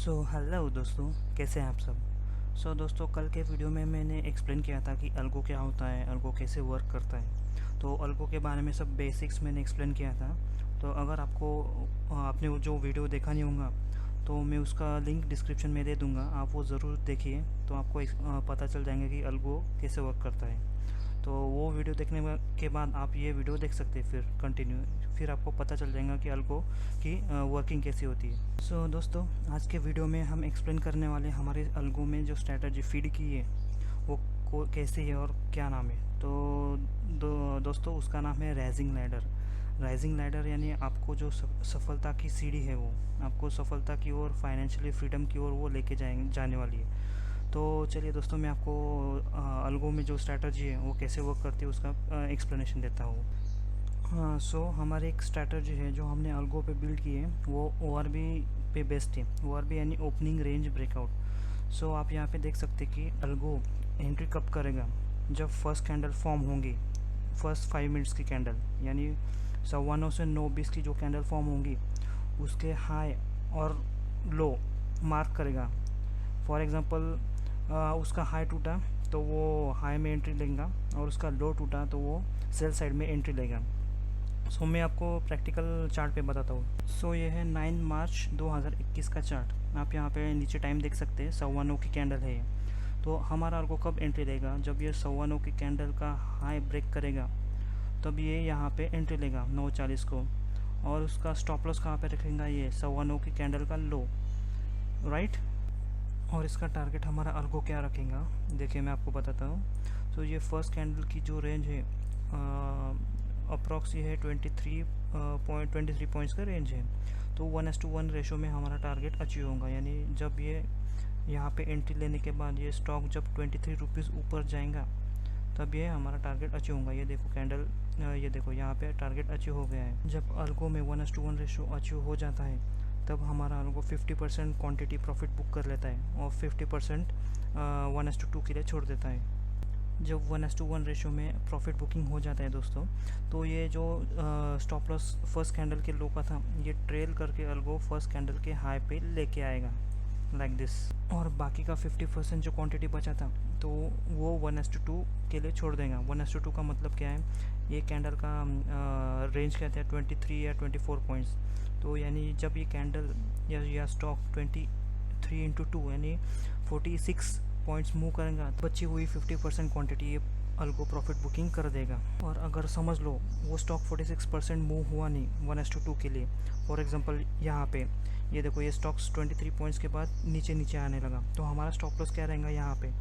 Hello दोस्तों, कैसे हैं आप सब। दोस्तों, कल के वीडियो में मैंने एक्सप्लेन किया था कि अल्गो क्या होता है, अल्गो कैसे वर्क करता है। तो अल्गो के बारे में सब बेसिक्स मैंने एक्सप्लेन किया था। तो अगर आपको आपने वो जो वीडियो देखा नहीं होगा तो मैं उसका लिंक डिस्क्रिप्शन में दे दूँगा, आप वो ज़रूर देखिए। तो आपको पता चल जाएगा कि अल्गो कैसे वर्क करता है। तो वो वीडियो देखने के बाद आप ये वीडियो देख सकते हैं, फिर कंटिन्यू, फिर आपको पता चल जाएगा कि अल्गो की वर्किंग कैसी होती है। दोस्तों, आज के वीडियो में हम एक्सप्लेन करने वाले हमारे अल्गो में जो स्ट्रैटेजी फीड की है वो कैसे है और क्या नाम है। तो दोस्तों, उसका नाम है राइजिंग लैडर। राइजिंग लैडर यानी आपको जो सफलता की सीढ़ी है, वो आपको सफलता की ओर, फाइनेंशियली फ्रीडम की ओर वो लेके जाने वाली है। तो चलिए दोस्तों, मैं आपको अल्गो में जो स्ट्रैटेजी है वो कैसे वर्क करती है उसका एक्सप्लेनेशन देता हूँ। हाँ, हमारी एक स्ट्रैटेजी है जो हमने अल्गो पे बिल्ड की है, वो ओआरबी पे बेस्ड है। ओआरबी यानी ओपनिंग रेंज ब्रेकआउट। आप यहाँ पे देख सकते कि अल्गो एंट्री कब करेगा, जब फर्स्ट कैंडल फॉर्म होंगी, फर्स्ट 5 मिनट्स की कैंडल, यानी 9:15 से 9:20 की जो कैंडल फॉर्म होंगी उसके हाई और लो मार्क करेगा। फॉर एग्ज़ाम्पल, उसका हाई टूटा तो वो हाई में एंट्री लेगा, और उसका लो टूटा तो वो सेल साइड में एंट्री लेगा। मैं आपको प्रैक्टिकल चार्ट पे बताता हूँ। ये है 9 मार्च 2021 का चार्ट। आप यहाँ पे नीचे टाइम देख सकते हैं, 9:15 की कैंडल है ये। तो हमारा आपको कब एंट्री लेगा, जब ये 9:15 की कैंडल का हाई ब्रेक करेगा तब ये यहाँ पे एंट्री लेगा 9:40 को, और उसका स्टॉप लॉस कहाँ पे रखेगा, ये 9:15 की कैंडल का लो, राइट। और इसका टारगेट हमारा अल्गो क्या रखेगा, देखिए मैं आपको बताता हूँ। ये फर्स्ट कैंडल की जो रेंज है अप्रॉक्स ये है 23 पॉइंट्स का रेंज है। तो 1:1 रेशो में हमारा टारगेट अचीव होगा, यानी जब ये यहाँ पे एंट्री लेने के बाद ये स्टॉक जब 23 रुपीज़ ऊपर जाएगा तब ये हमारा टारगेट अचीव होगा। ये देखो कैंडल, ये देखो यहाँ पे टारगेट अचीव हो गया है। जब अल्गो में 1:1 रेशो अचीव हो जाता है तब हमारा अल्गो 50% क्वांटिटी प्रॉफिट बुक कर लेता है और 50% 1:2 के लिए छोड़ देता है। जब 1:1 रेशो में प्रॉफिट बुकिंग हो जाता है दोस्तों, तो ये जो स्टॉप लॉस फर्स्ट कैंडल के लो का था, ये ट्रेल करके अल्गो फर्स्ट कैंडल के हाई पे लेके आएगा, लाइक दिस। और बाकी का 50% जो क्वांटिटी बचा था तो वो 1:2 के लिए छोड़ देगा। 1:2 का मतलब क्या है, ये कैंडल का रेंज कहते हैं 23 या 24 पॉइंट्स। तो यानी जब ये कैंडल या स्टॉक 23 × 2 यानी 46 पॉइंट्स मूव करेगा, बची हुई 50% क्वांटिटी ये अल्गो प्रॉफिट बुकिंग कर देगा। और अगर समझ लो वो स्टॉक 46% मूव हुआ नहीं 1:2 के लिए, फॉर एग्जांपल यहाँ पे ये देखो, ये स्टॉक्स 23 पॉइंट्स के बाद नीचे नीचे आने लगा, तो हमारा स्टॉप लॉस क्या रहेगा यहाँ पे,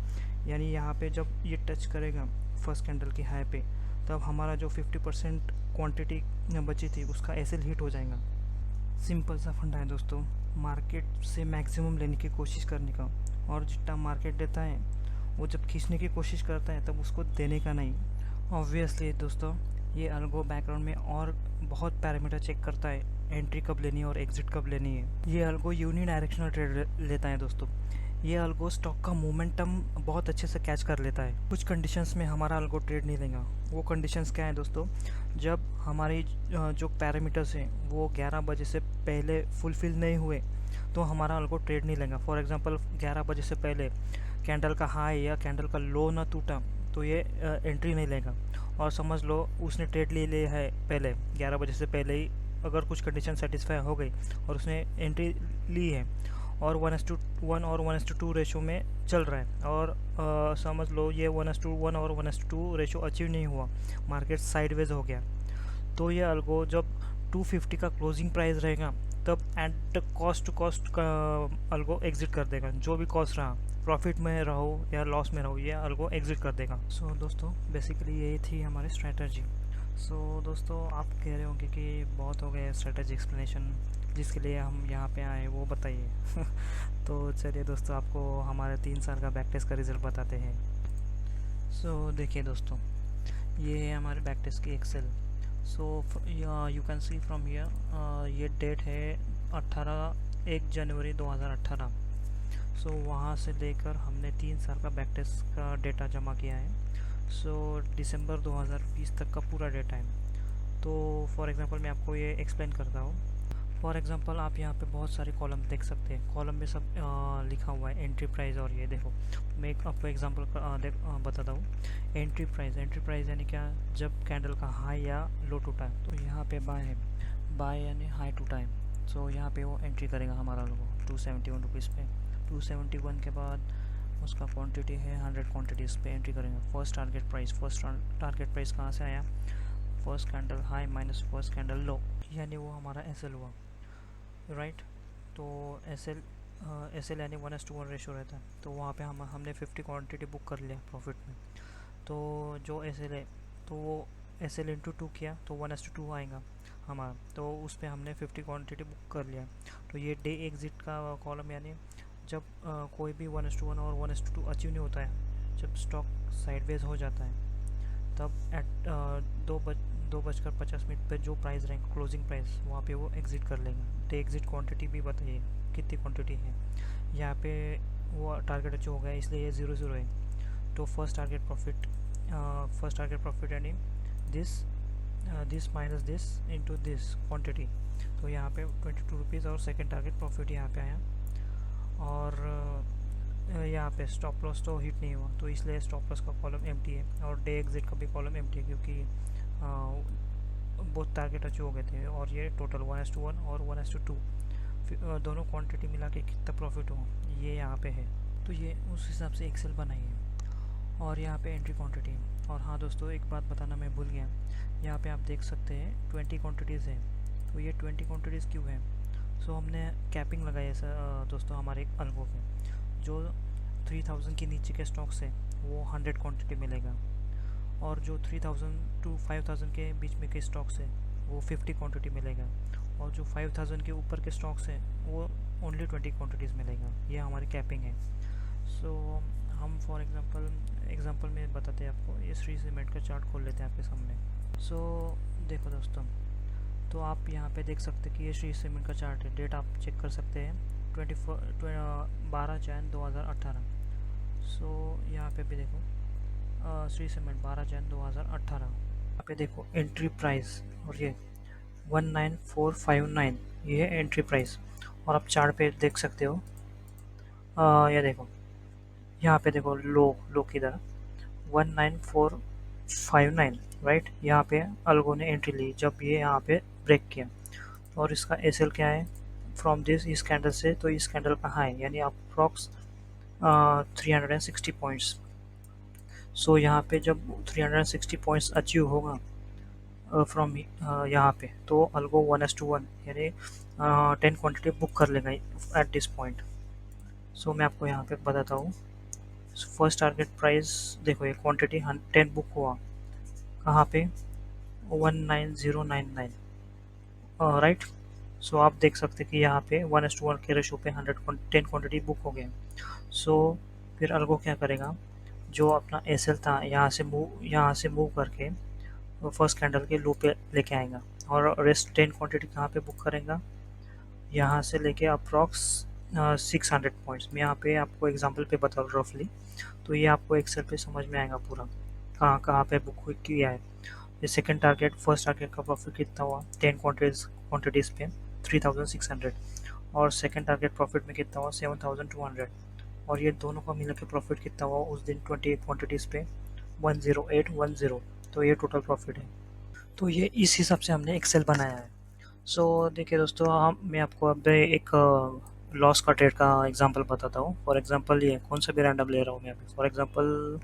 यानी यहाँ पे जब ये टच करेगा फर्स्ट कैंडल के हाई पे, तब हमारा जो 50% क्वांटिटी बची थी उसका एसएल हिट हो जाएगा। सिंपल सा फंडा है दोस्तों, मार्केट से मैक्सिमम लेने की कोशिश करने का, और जितना मार्केट देता है वो जब खींचने की कोशिश करता है तब उसको देने का नहीं। ऑब्वियसली दोस्तों, ये अल्गो बैकग्राउंड में और बहुत पैरामीटर चेक करता है, एंट्री कब लेनी है और एग्जिट कब लेनी है। ये अल्गो यूनि डायरेक्शनल ट्रेड लेता है दोस्तों। ये अल्गो स्टॉक का मोमेंटम बहुत अच्छे से कैच कर लेता है। कुछ कंडीशंस में हमारा अल्गो ट्रेड नहीं लेगा। वो कंडीशंस क्या है दोस्तों, जब हमारी जो पैरामीटर्स हैं वो 11 बजे से पहले फुलफिल नहीं हुए तो हमारा अल्गो ट्रेड नहीं लेगा। फॉर एग्जांपल 11 बजे से पहले कैंडल का हाई या कैंडल का लो ना टूटा तो ये एंट्री नहीं लेगा। और समझ लो उसने ट्रेड ले लिया है पहले 11 बजे से पहले ही, अगर कुछ कंडीशन सेटिस्फाई हो गई और उसने एंट्री ली है और 1:1 और 1:2 रेशो में चल रहा है, और समझ लो ये 1:1 और 1:2 रेशो अचीव नहीं हुआ, मार्केट साइडवेज हो गया, तो ये अल्गो जब 250 का क्लोजिंग प्राइस रहेगा तब एट द कॉस्ट का अल्गो एग्जिट कर देगा। जो भी कॉस्ट रहा, प्रॉफिट में रहो या लॉस में रहो, ये अल्गो एग्जिट कर देगा। दोस्तों, बेसिकली यही थी हमारी स्ट्रैटेजी। दोस्तों, आप कह रहे होंगे कि बहुत हो गया स्ट्रैटेजी एक्सप्लेनेशन, जिसके लिए हम यहाँ पे आए वो बताइए। तो चलिए दोस्तों, आपको हमारे 3 साल का बैक टेस्ट का रिज़ल्ट बताते हैं। देखिए दोस्तों, ये है हमारे बैक टेस्ट की Excel. You can see from here, ये डेट है 1 जनवरी 2018। वहाँ से लेकर हमने 3 साल का बैक टेस्ट का डेटा जमा किया है। दिसंबर 2020 तक का पूरा डेटा है। तो फॉर एग्जांपल मैं आपको ये एक्सप्लेन करता हूँ। फॉर एग्जांपल आप यहाँ पे बहुत सारे कॉलम देख सकते हैं, कॉलम में सब लिखा हुआ है एंट्री प्राइस। और ये देखो, मैं एक आपको एग्जांपल बताता हूँ। एंट्री प्राइस यानी क्या, जब कैंडल का हाई या लो टूटा है तो यहाँ पे बाय है, बाय यानी हाई टूटा है, सो यहाँ पे वो एंट्री करेगा हमारा लोगो 271 रुपीज़ पे। 271 के बाद उसका क्वांटिटी है 100 क्वांटिटीज़ पे एंट्री करेंगे। फर्स्ट टारगेट प्राइस कहाँ से आया, first candle high minus first candle low, यानी वो हमारा एस एल हुआ, राइट। तो एस एल यानी 1:1 रेशो रहता है, तो वहाँ पे हमने 50 क्वांटिटी बुक कर लिया प्रॉफिट में। तो जो एस एल है तो वो एस एल इंटू 2 किया तो 1:2 आएगा हमारा, तो उस पर हमने 50 क्वांटिटी बुक कर लिया। तो ये डे एग्जिट का कॉलम, यानी जब कोई भी 1:1 और 1:2 अचीव नहीं होता है, जब स्टॉक साइडवेज हो जाता है, तब एट 2:50 पर जो प्राइस रहेगा क्लोजिंग प्राइस, वहाँ पे वो एग्ज़िट कर लेगा। डे एग्ज़िट क्वांटिटी भी बताइए कितनी क्वांटिटी है। यहाँ पे वो टारगेट अचीव हो गया, इसलिए ये 0 है। तो फर्स्ट टारगेट प्रॉफिट यानी this minus this into this quantity, तो यहाँ पे 22 रुपीज़ और सेकंड टारगेट प्रॉफिट यहाँ पे आया। और यहाँ पे स्टॉप लॉस तो हिट नहीं हुआ, तो इसलिए स्टॉप लॉस का कॉलम एम्प्टी है, और डे एग्जिट का भी कॉलम एम्प्टी है, क्योंकि बहुत टारगेट अचीव हो गए थे। और ये टोटल 1:1 और 1:2 दोनों क्वांटिटी मिला के कितना प्रॉफिट हो, ये यहाँ पे है। तो ये उस हिसाब से एक्सेल बनाई है। और यहाँ पे एंट्री क्वांटिटी। और हाँ दोस्तों, एक बात बताना मैं भूल गया, यहाँ पे आप देख सकते हैं 20 क्वांटिटीज़ है। तो ये 20 क्वांटिटीज़ क्यों है, सो हमने कैपिंग लगाई है दोस्तों हमारे अल्गो पे। जो 3000 के नीचे के स्टॉक्स है वो 100 क्वांटिटी मिलेगा, और जो 3000 टू 5000 के बीच में के स्टॉक्स है वो 50 क्वांटिटी मिलेगा, और जो 5000 के ऊपर के स्टॉक्स हैं वो ओनली 20 क्वांटिटीज़ मिलेगा। ये हमारी कैपिंग है। सो हम फॉर एग्जांपल में बताते हैं आपको। ये श्री सीमेंट का चार्ट खोल लेते हैं आपके सामने। सो देखो दोस्तों, तो आप यहाँ पे देख सकते हैं कि ये श्री सीमेंट का चार्ट है। डेट आप चेक कर सकते हैं 12 जैन 2018। सो यहाँ पे भी देखो श्री सीमेंट 12 जैन 2018। यहाँ पे देखो एंट्री प्राइस, और ये 19459 ये है एंट्री प्राइस। और आप चार्ट पे देख सकते हो, ये देखो यहाँ पे देखो लो किधर 19459, राइट। यहाँ पे अल्गो ने एंट्री ली जब ये यहाँ पे ब्रेक किया। और इसका एसएल क्या है फ्रॉम इस कैंडल से, तो इस कैंडल का हाई यानी अप्रॉक्स 360 पॉइंट्स। सो यहाँ पे जब 360 पॉइंट्स अचीव होगा फ्रॉम यहाँ पे, तो अल्गो 1:1 यानी 10 क्वांटिटी बुक कर लेगा एट दिस पॉइंट। सो मैं आपको यहाँ पे बताता हूँ। फर्स्ट टारगेट प्राइस देखो, ये क्वांटिटी 10 बुक हुआ कहाँ पे 19099, राइट। सो आप देख सकते कि यहाँ पे 1:1 के रेशो पे 10 क्वांटिटी बुक हो गए। सो फिर अल्गो क्या करेगा, जो अपना एसएल था यहाँ से मूव करके फर्स्ट कैंडल के लो पे लेके आएगा, और रेस्ट 10 क्वांटिटी कहाँ पे बुक करेगा, यहाँ से लेके अप्रॉक्स 600 पॉइंट्स। मैं यहाँ पे आपको एग्जांपल पे बता रहा हूँ रफली, तो ये आपको एक्सेल पे समझ में आएगा पूरा कहाँ पे बुक किया है। ये सेकंड टारगेट फर्स्ट टारगेट का प्रॉफिट कितना हुआ 10 क्वांटिटीज़ पे 3600, और सेकंड टारगेट प्रॉफिट में कितना हुआ 7200, और ये दोनों का मिला के प्रॉफिट कितना हुआ उस दिन 28 क्वांटिटीज़ पे 10810। तो ये टोटल प्रॉफिट है। तो ये इस हिसाब से हमने एक्सेल बनाया है। सो देखिए दोस्तों, मैं आपको अब एक लॉस का ट्रेड का एग्जांपल बताता हूँ। फॉर एग्जांपल ये कौन सा भी रैंडम ले रहा हूँ मैं अभी। फॉर एग्जांपल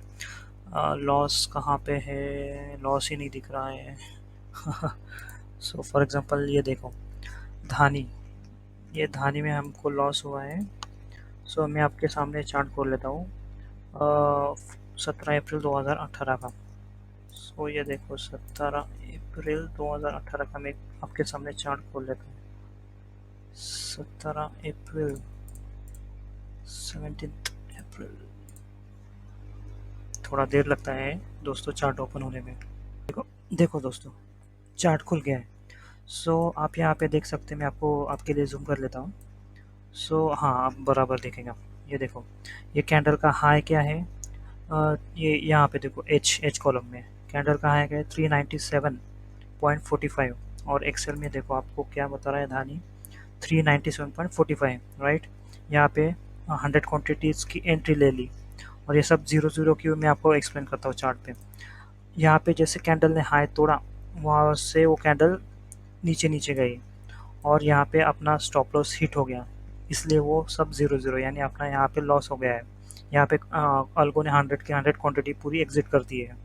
लॉस कहाँ पे है, लॉस ही नहीं दिख रहा है। सो फॉर एग्जांपल ये देखो धानी, ये धानी में हमको लॉस हुआ है। सो मैं आपके सामने चार्ट खोल लेता हूँ 17 अप्रैल 2018 का। सो ये देखो 17 अप्रैल 2018 का मैं आपके सामने चार्ट खोल लेता हूँ। 17 अप्रैल 17 अप्रैल, थोड़ा देर लगता है दोस्तों चार्ट ओपन होने में। देखो दोस्तों, चार्ट खुल गया है। सो आप यहाँ पे देख सकते हैं, मैं आपको आपके लिए जूम कर लेता हूँ। सो हाँ, आप बराबर देखेगा। ये देखो, ये कैंडल का हाई क्या है, ये यहाँ पे देखो एच कॉलम में कैंडल का हाई क्या है 397.45, और एक्सेल में देखो आपको क्या बता रहा है धानी 397.45, राइट। यहाँ पे 100 क्वांटिटीज़ की एंट्री ले ली, और ये सब ज़ीरो ज़ीरो की मैं आपको एक्सप्लेन करता हूँ चार्ट पे। यहाँ पे जैसे कैंडल ने हाई तोड़ा, वहाँ से वो कैंडल नीचे नीचे गई, और यहाँ पे अपना स्टॉप लॉस हिट हो गया, इसलिए वो सब ज़ीरो ज़ीरो, यानी अपना यहाँ पे लॉस हो गया है। यहाँ पे अल्गो ने 100 की 100 क्वांटिटी पूरी एग्जिट कर दी है।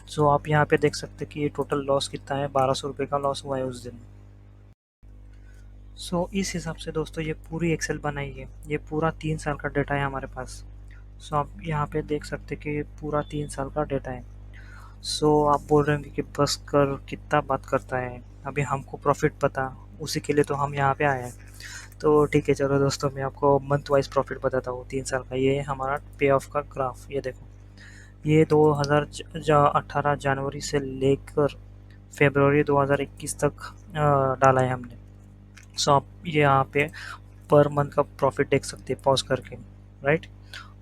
सो आप यहाँ पे देख सकते हैं कि ये टोटल लॉस कितना है, 1200 रुपये का लॉस हुआ है उस दिन। सो इस हिसाब से दोस्तों ये पूरी एक्सेल बनाई है, ये पूरा 3 साल का डेटा है हमारे पास। सो आप यहाँ पे देख सकते हैं कि पूरा 3 साल का डेटा है। सो आप बोल रहे होंगे कि बस कर, कितना बात करता है, अभी हमको प्रॉफिट पता, उसी के लिए तो हम यहाँ पे आए हैं। तो ठीक है, चलो दोस्तों, मैं आपको मंथ वाइज प्रॉफिट बताता हूँ 3 साल का। ये है हमारा पे ऑफ का ग्राफ, ये देखो, ये 2018 जनवरी से लेकर फरवरी 2021 तक डाला है हमने। सो आप ये यहाँ पे पर मंथ का प्रॉफिट देख सकते हैं पॉज करके, राइट।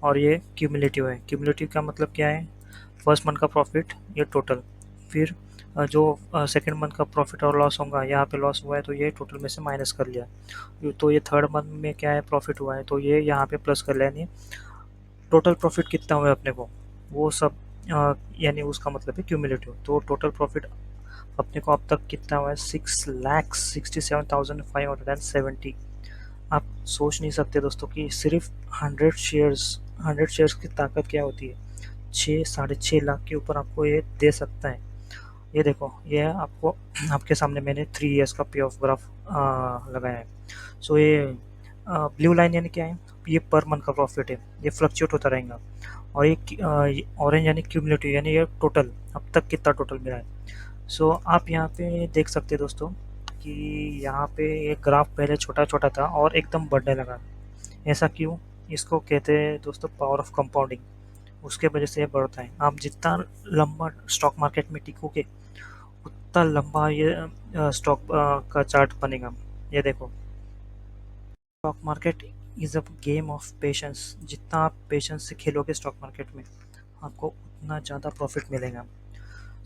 और ये क्यूमुलेटिव है। क्यूमुलेटिव का मतलब क्या है, फर्स्ट मंथ का प्रॉफिट, ये टोटल, फिर जो सेकंड मंथ का प्रॉफिट और लॉस होगा, यहाँ पे लॉस हुआ है तो ये टोटल में से माइनस कर लिया, तो ये थर्ड मंथ में क्या है, प्रॉफिट हुआ है तो ये यहाँ पे प्लस कर लिया, यानी टोटल प्रॉफिट कितना हुआ है अपने को, वो सब यानी उसका मतलब है क्यूमुलेटिव। तो टोटल प्रॉफिट अपने को अब तक कितना हुआ है, 6,67,570। आप सोच नहीं सकते दोस्तों कि सिर्फ 100 शेयर्स की ताकत क्या होती है। 6 साढ़े 6 लाख के ऊपर आपको ये दे सकता है। ये देखो, ये है आपको, आपके सामने मैंने 3 ईयर्स का पे ऑफ ग्राफ लगाया है। सो ये ब्लू लाइन यानी क्या है, ये पर मंथ का प्रॉफिट है, ये फ्लक्चुएट होता रहेगा। और ये ऑरेंज यानी क्यूमुलेटिव, यानी ये टोटल अब तक कितना टोटल मिला है। सो आप यहाँ पे देख सकते हैं दोस्तों कि यहाँ पे एक ग्राफ पहले छोटा छोटा था और एकदम बढ़ने लगा। ऐसा क्यों, इसको कहते हैं दोस्तों पावर ऑफ कंपाउंडिंग, उसके वजह से ये बढ़ता है। आप जितना लंबा स्टॉक मार्केट में टिकोगे, उतना लंबा ये स्टॉक का चार्ट बनेगा। ये देखो, stock market is a game of patience. जितना आप पेशेंस से खेलोगे स्टॉक मार्केट में, आपको उतना ज़्यादा प्रॉफिट मिलेगा।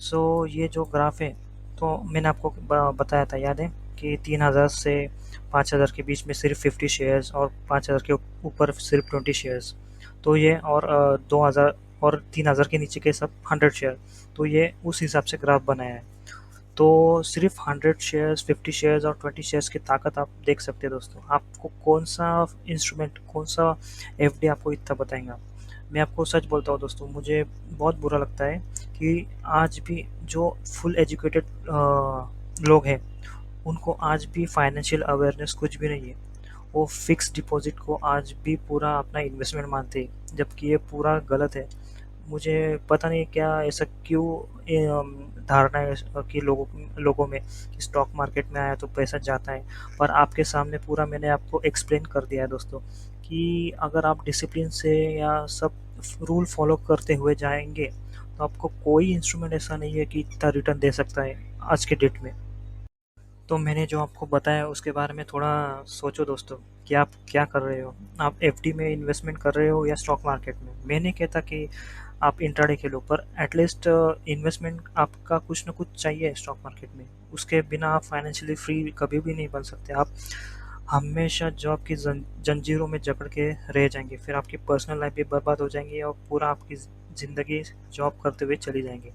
सो ये जो ग्राफ है, तो मैंने आपको बताया था, याद है कि 3,000 से 5,000 के बीच में सिर्फ 50 शेयर्स, और 5,000 के ऊपर सिर्फ 20 शेयर्स। तो ये और 2,000 और 3,000 के नीचे के सब 100 शेयर। तो ये उस हिसाब से ग्राफ बनाया है। तो सिर्फ 100 शेयर्स, 50 शेयर्स और 20 शेयर्स की ताकत आप देख सकते हैं दोस्तों। आपको कौन सा इंस्ट्रूमेंट, कौन सा एफडी आपको इतना बताएगा। मैं आपको सच बोलता हूँ दोस्तों, मुझे बहुत बुरा लगता है कि आज भी जो फुल एजुकेटेड लोग हैं, उनको आज भी फाइनेंशियल अवेयरनेस कुछ भी नहीं है। वो फिक्स डिपॉजिट को आज भी पूरा अपना इन्वेस्टमेंट मानते हैं, जबकि ये पूरा गलत है। मुझे पता नहीं क्या ऐसा क्यों धारणा है कि लोगों में कि स्टॉक मार्केट में आया तो पैसा जाता है। पर आपके सामने पूरा मैंने आपको एक्सप्लेन कर दिया है दोस्तों कि अगर आप डिसिप्लिन से या सब रूल फॉलो करते हुए जाएंगे, तो आपको कोई इंस्ट्रूमेंट ऐसा नहीं है कि इतना रिटर्न दे सकता है आज के डेट में। तो मैंने जो आपको बताया उसके बारे में थोड़ा सोचो दोस्तों, कि आप क्या कर रहे हो। आप एफडी में इन्वेस्टमेंट कर रहे हो या स्टॉक मार्केट में। मैं नहीं कहता कि आप इंट्राडे खेलो, पर एटलीस्ट इन्वेस्टमेंट आपका कुछ ना कुछ चाहिए स्टॉक मार्केट में। उसके बिना आप फाइनेंशियली फ्री कभी भी नहीं बन सकते। आप हमेशा जॉब की जंजीरों में जकड़ के रह जाएंगे, फिर आपकी पर्सनल लाइफ भी बर्बाद हो जाएंगी और पूरा आपकी ज़िंदगी जॉब करते हुए चली जाएंगी।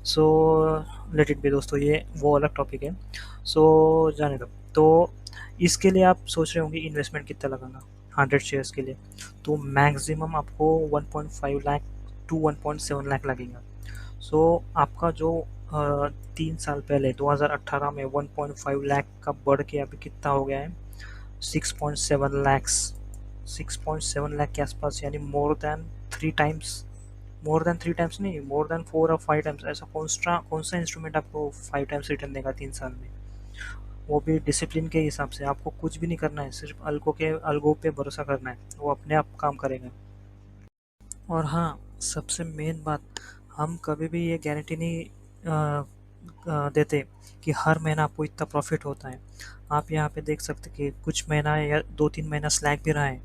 सो लेट इट बी दोस्तों, ये वो अलग टॉपिक है। सो जाने दो। तो इसके लिए आप सोच रहे होंगे इन्वेस्टमेंट कितना लगाना 100 शेयर्स के लिए, तो मैक्सिमम आपको 1.5 लाख टू 1.7 लाख लगेगा। सो आपका जो 3 साल पहले 2018 में 1.5 लाख का बढ़ के अभी कितना हो गया है, 6.7 लैक्स, 6.7 लाख के आसपास, यानी मोर देन 3 टाइम्स नहीं, मोर देन 4 और 5 टाइम्स। ऐसा कौन सा इंस्ट्रूमेंट आपको 5 टाइम्स रिटर्न देगा 3 साल में, वो भी डिसिप्लिन के हिसाब से। आपको कुछ भी नहीं करना है, सिर्फ अलगो पे भरोसा करना है, वो अपने आप काम करेगा। और हाँ, सबसे मेन बात, हम कभी भी ये गारंटी नहीं देते कि हर महीना आपको इतना प्रॉफिट होता है। आप यहाँ पे देख सकते कि कुछ महीना या 2-3 महीना स्लैग भी रहा है,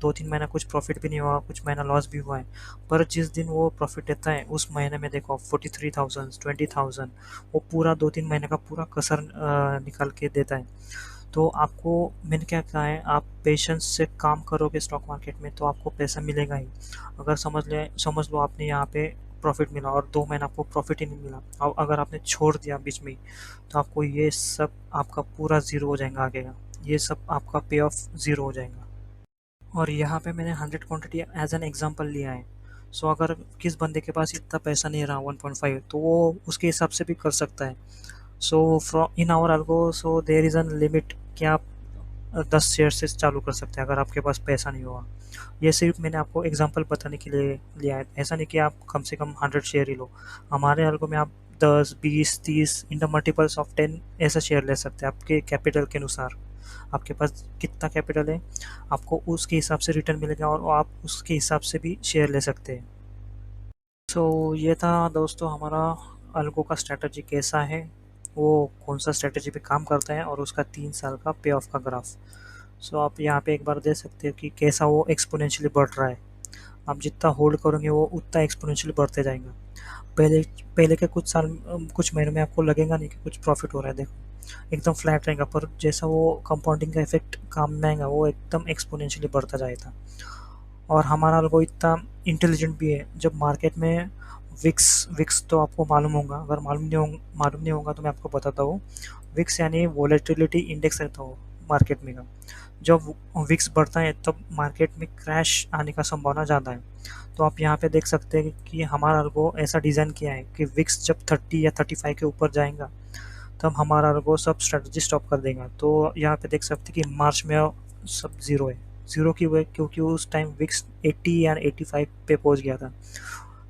2-3 महीना कुछ प्रॉफिट भी नहीं हुआ, कुछ महीना लॉस भी हुआ है, पर जिस दिन वो प्रॉफिट देता है उस महीने में देखो 43,000 20,000, वो पूरा 2-3 महीने का पूरा कसर निकाल के देता है। तो आपको मैंने क्या कहा है, आप पेशेंस से काम करोगे स्टॉक मार्केट में तो आपको पैसा मिलेगा ही। अगर समझ लो आपने यहाँ पे प्रॉफिट मिला और 2 महीना आपको प्रॉफिट ही नहीं मिला, और अगर आपने छोड़ दिया बीच में ही, तो आपको ये सब आपका पूरा ज़ीरो हो जाएगा आगे का, ये सब आपका पे ऑफ ज़ीरो हो जाएगा। और यहाँ पे मैंने 100 क्वांटिटी एज एन एग्जांपल लिया है। सो अगर किस बंदे के पास इतना पैसा नहीं रहा 1.5, तो वो उसके हिसाब से भी कर सकता है। So from in our algo, so there is an limit कि आप 10 शेयर से चालू कर सकते हैं अगर आपके पास पैसा नहीं होगा। ये सिर्फ मैंने आपको एग्जांपल बताने के लिए लिया है, ऐसा नहीं कि आप कम से कम 100 शेयर ही लो। हमारे अल्गो में आप 10, 20, 30 इन द मल्टीपल्स ऑफ 10 ऐसा शेयर ले सकते हैं आपके कैपिटल के अनुसार। आपके पास कितना कैपिटल है, आपको उसके हिसाब से रिटर्न मिलेगा और आप उसके हिसाब से भी शेयर ले सकते हैं। सो ये था दोस्तों हमारा अल्गो का स्ट्रैटेजी कैसा है, वो कौन सा स्ट्रैटेजी पे काम करता है और उसका 3 साल का पे ऑफ का ग्राफ। सो आप यहाँ पे एक बार देख सकते हो कि कैसा वो एक्सपोनेंशियली बढ़ रहा है। आप जितना होल्ड करोगे वो उतना एक्सपोनेंशियली बढ़ते जाएगा। पहले पहले के कुछ साल, कुछ महीनों में आपको लगेगा नहीं कि कुछ प्रॉफिट हो रहा है, देखो एकदम फ्लैट रहेगा, पर जैसा वो कंपाउंडिंग का इफेक्ट काम में आएगा वो एकदम एक्सपोनेंशियली बढ़ता जाएगा। और हमारा अल्गो इतना इंटेलिजेंट भी है, जब मार्केट में विक्स विक्स तो आपको मालूम होगा, अगर मालूम नहीं होगा तो मैं आपको बताता हूँ। विक्स यानी वॉलेटिलिटी इंडेक्स रहता हो मार्केट में का। जब विक्स बढ़ता है तब मार्केट में क्रैश आने का संभावना ज़्यादा है। तो आप यहाँ पे देख सकते हैं कि हमारा अल्गो ऐसा डिज़ाइन किया है कि विक्स जब 30 या 35 के ऊपर जाएगा तब हमारा अल्गो सब स्ट्रेटजी स्टॉप कर देगा। तो यहाँ पे देख सकते हैं कि मार्च में सब ज़ीरो है। ज़ीरो की वजह क्योंकि उस टाइम विक्स 80 या 85 पे पहुंच गया था।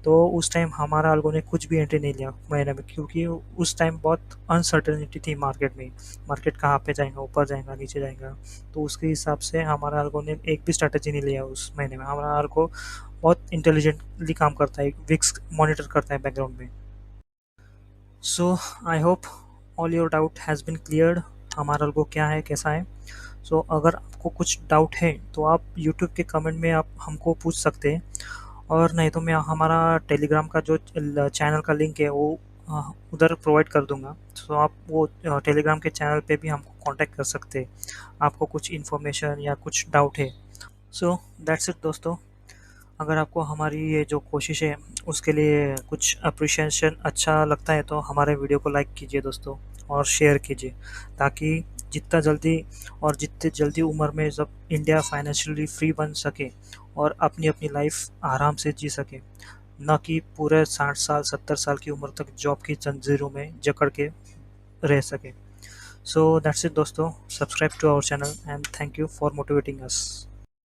तो उस टाइम हमारा अल्गो ने कुछ भी एंट्री नहीं लिया महीने में, क्योंकि उस टाइम बहुत अनसर्टेनिटी थी मार्केट में। मार्केट कहाँ पे जाएगा, ऊपर जाएगा नीचे जाएगा, तो उसके हिसाब से हमारा अल्गो ने एक भी स्ट्रैटेजी नहीं लिया उस महीने में। हमारा अल्गो बहुत इंटेलिजेंटली काम करता है, विक्स मॉनिटर करता है बैकग्राउंड में। So I hope all your doubt has been cleared, हमारा अल्गो क्या है कैसा है। सो अगर आपको कुछ डाउट है तो आप यूट्यूब के कमेंट में आप हमको पूछ सकते हैं, और नहीं तो मैं हमारा टेलीग्राम का जो चैनल का लिंक है वो उधर प्रोवाइड कर दूंगा। सो आप वो टेलीग्राम के चैनल पे भी हमको कांटेक्ट कर सकते हैं, आपको कुछ इन्फॉर्मेशन या कुछ डाउट है। सो दैट्स इट दोस्तों। अगर आपको हमारी ये जो कोशिश है उसके लिए कुछ अप्रिशिएशन अच्छा लगता है तो हमारे वीडियो को लाइक कीजिए दोस्तों, और शेयर कीजिए, ताकि जितना जल्दी और जितने जल्दी उम्र में जब इंडिया फाइनेंशियली फ्री बन सके और अपनी अपनी लाइफ आराम से जी सके, न कि पूरे 60 साल 70 साल की उम्र तक जॉब की जंजीरों में जकड़ के रह सके। सो दैट्स इट दोस्तों, subscribe to our channel and thank you for motivating us.